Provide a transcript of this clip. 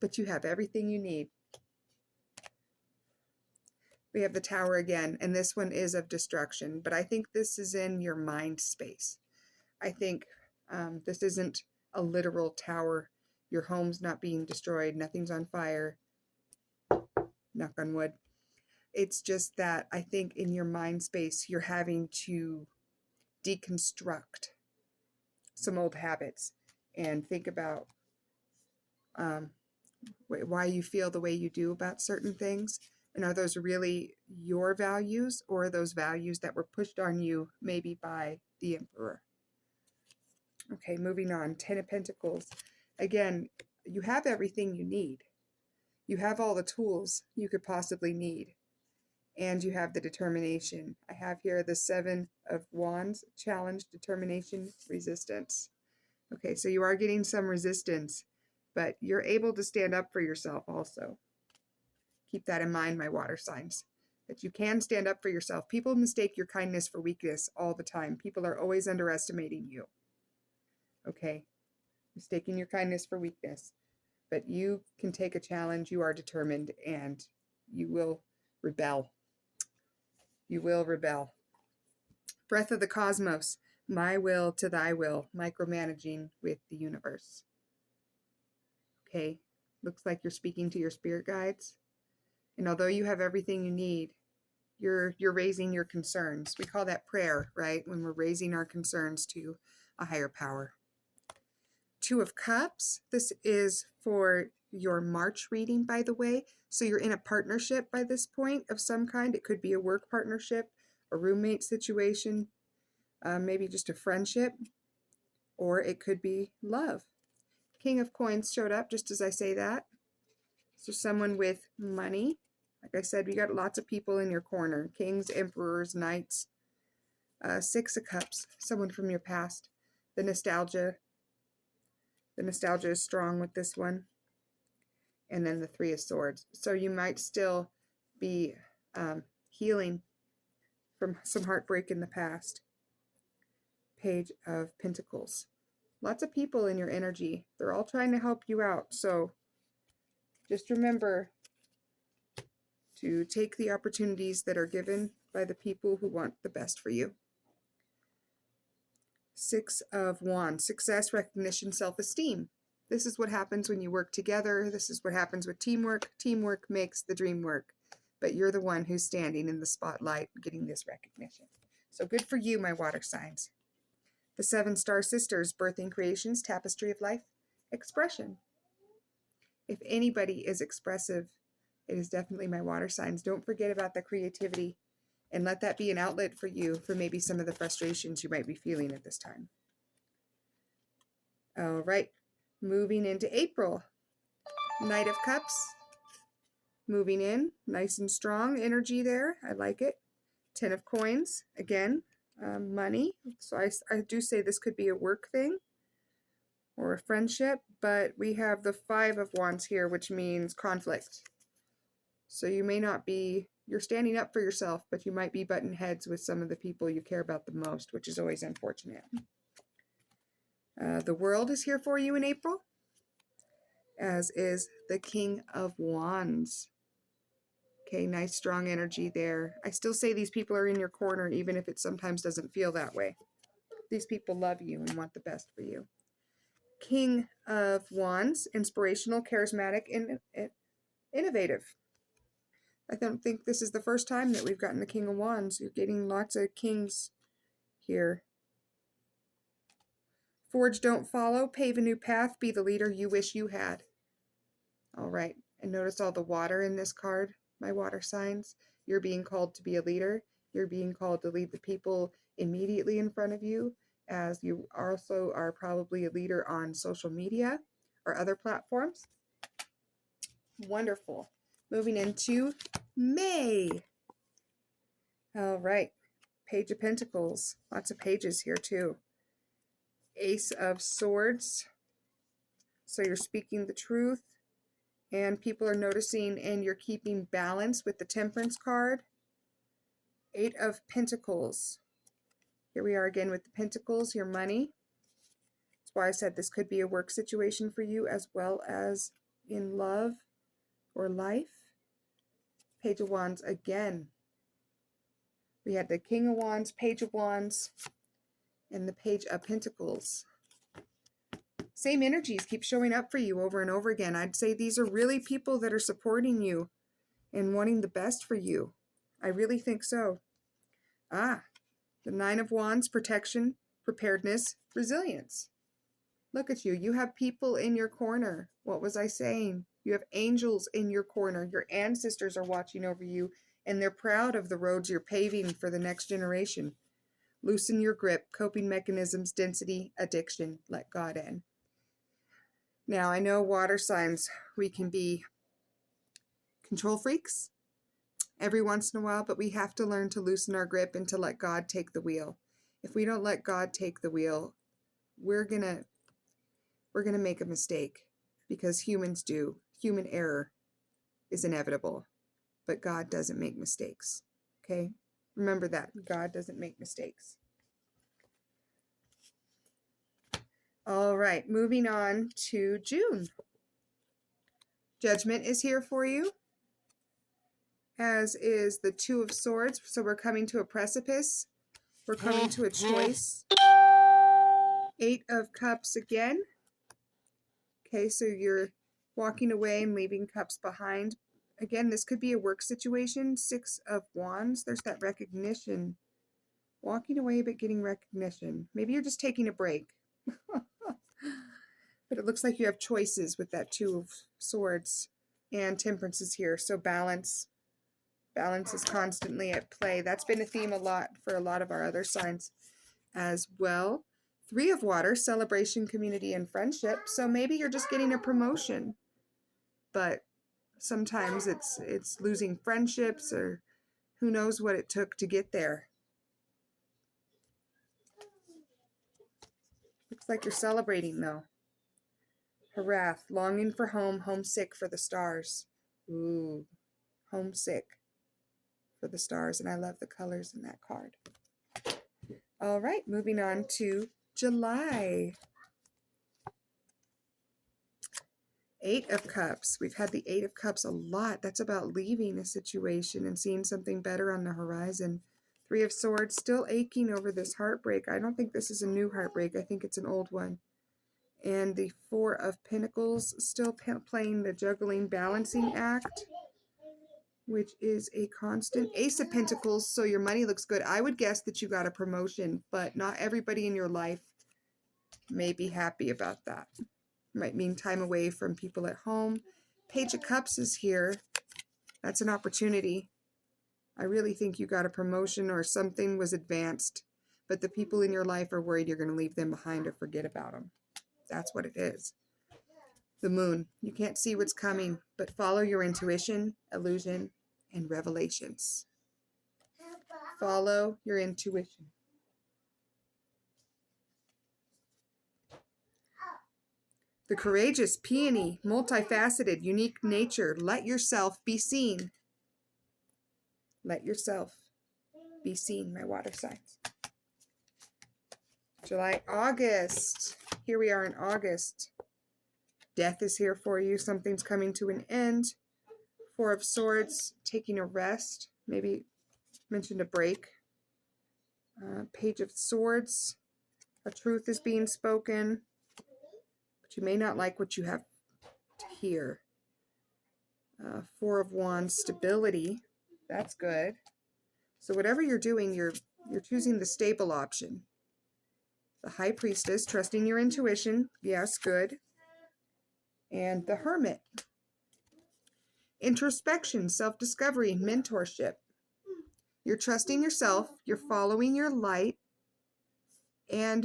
but you have everything you need. We have the Tower again, and this one is of destruction, but I think this is in your mind space. I think this isn't a literal tower. Your home's not being destroyed, nothing's on fire, knock on wood. It's just that I think in your mind space, you're having to deconstruct some old habits and think about why you feel the way you do about certain things. And are those really your values, or are those values that were pushed on you maybe by the emperor? Okay, moving on. 10 of Pentacles. Again, you have everything you need. You have all the tools you could possibly need. And you have the determination. I have here the 7 of Wands. Challenge, determination, resistance. Okay, so you are getting some resistance, but you're able to stand up for yourself also. Keep that in mind, my water signs, that you can stand up for yourself. People mistake your kindness for weakness all the time. People are always underestimating you. Okay, mistaking your kindness for weakness. But you can take a challenge. You are determined, and you will rebel. You will rebel. Breath of the cosmos. My will to thy will. Micromanaging with the universe. Okay, looks like you're speaking to your spirit guides. And although you have everything you need, you're raising your concerns. We call that prayer, right? When we're raising our concerns to a higher power. 2 of Cups. This is for your March reading, by the way. So you're in a partnership by this point of some kind. It could be a work partnership, a roommate situation, maybe just a friendship, or it could be love. King of Coins showed up just as I say that. So someone with money. Like I said, we got lots of people in your corner. Kings, emperors, knights. 6 of Cups, someone from your past. The nostalgia. The nostalgia is strong with this one. And then the 3 of Swords. So you might still be healing from some heartbreak in the past. Page of Pentacles. Lots of people in your energy. They're all trying to help you out. So just remember to take the opportunities that are given by the people who want the best for you. 6 of Wands. Success, recognition, self-esteem. This is what happens when you work together. This is what happens with teamwork. Teamwork makes the dream work. But you're the one who's standing in the spotlight getting this recognition. So good for you, my water signs. The 7 Star Sisters, birthing creations, tapestry of life, expression. If anybody is expressive, it is definitely my water signs. Don't forget about the creativity and let that be an outlet for you for maybe some of the frustrations you might be feeling at this time. All right, moving into April. Knight of Cups. Moving in, nice and strong energy there. I like it. 10 of Coins, again, money. So I do say this could be a work thing or a friendship, but we have the 5 of Wands here, which means conflict. So you may not be, you're standing up for yourself, but you might be butting heads with some of the people you care about the most, which is always unfortunate. The World is here for you in April, as is the King of Wands. Okay, nice strong energy there. I still say these people are in your corner, even if it sometimes doesn't feel that way. These people love you and want the best for you. King of Wands, inspirational, charismatic, and innovative. I don't think this is the first time that we've gotten the King of Wands. You're getting lots of kings here. Forge, don't follow. Pave a new path. Be the leader you wish you had. All right. And notice all the water in this card, my water signs. You're being called to be a leader. You're being called to lead the people immediately in front of you, as you also are probably a leader on social media or other platforms. Wonderful. Moving into May. All right. Page of Pentacles. Lots of pages here too. Ace of Swords. So you're speaking the truth, and people are noticing, and you're keeping balance with the Temperance card. 8 of Pentacles. Here we are again with the Pentacles, your money. That's why I said this could be a work situation for you, as well as in love or life. Page of Wands again. We had the King of Wands, Page of Wands, and the Page of Pentacles. Same energies keep showing up for you over and over again. I'd say these are really people that are supporting you and wanting the best for you. I really think so. The Nine of Wands, protection, preparedness, resilience. Look at you. You have people in your corner. What was I saying? You have angels in your corner. Your ancestors are watching over you, and they're proud of the roads you're paving for the next generation. Loosen your grip, coping mechanisms, density, addiction. Let God in. Now, I know water signs, we can be control freaks every once in a while, but we have to learn to loosen our grip and to let God take the wheel. If we don't let God take the wheel, we're gonna make a mistake, because humans do. Human error is inevitable, but God doesn't make mistakes. Okay? Remember that. God doesn't make mistakes. All right, moving on to June. Judgment is here for you, as is the Two of Swords. So we're coming to a precipice. We're coming to a choice. Eight of Cups again. Okay, so you're walking away and leaving cups behind. Again, this could be a work situation. Six of Wands. There's that recognition. Walking away but getting recognition. Maybe you're just taking a break. But it looks like you have choices with that Two of Swords. And Temperance is here. So balance. Balance is constantly at play. That's been a theme a lot for a lot of our other signs as well. Three of Water, celebration, community, and friendship. So maybe you're just getting a promotion, but sometimes it's losing friendships, or who knows what it took to get there. Looks like you're celebrating though. Harath, longing for home, homesick for the stars. Ooh, homesick for the stars, and I love the colors in that card. All right, moving on to July. Eight of Cups. We've had the Eight of Cups a lot. That's about leaving a situation and seeing something better on the horizon. Three of Swords, still aching over this heartbreak. I don't think this is a new heartbreak. I think it's an old one. And the Four of Pentacles, still playing the juggling, balancing act, which is a constant. Ace of Pentacles, so your money looks good. I would guess that you got a promotion, but not everybody in your life may be happy about that. Might mean time away from people at home. Page of Cups is here. That's an opportunity. I really think you got a promotion or something was advanced, but the people in your life are worried you're going to leave them behind or forget about them. That's what it is. The Moon. You can't see what's coming, but follow your intuition, illusion, and revelations. Follow your intuition. The Courageous, Peony, multifaceted, unique nature. Let yourself be seen. Let yourself be seen, my water signs. July, August. Here we are in August. Death is here for you. Something's coming to an end. Four of Swords, taking a rest. Maybe mentioned a break. Page of Swords. A truth is being spoken. But you may not like what you have to hear. Four of Wands, stability. That's good. So whatever you're doing, you're choosing the stable option. The High Priestess, trusting your intuition. Yes, good. And the Hermit. Introspection, self-discovery, mentorship. You're trusting yourself. You're following your light. And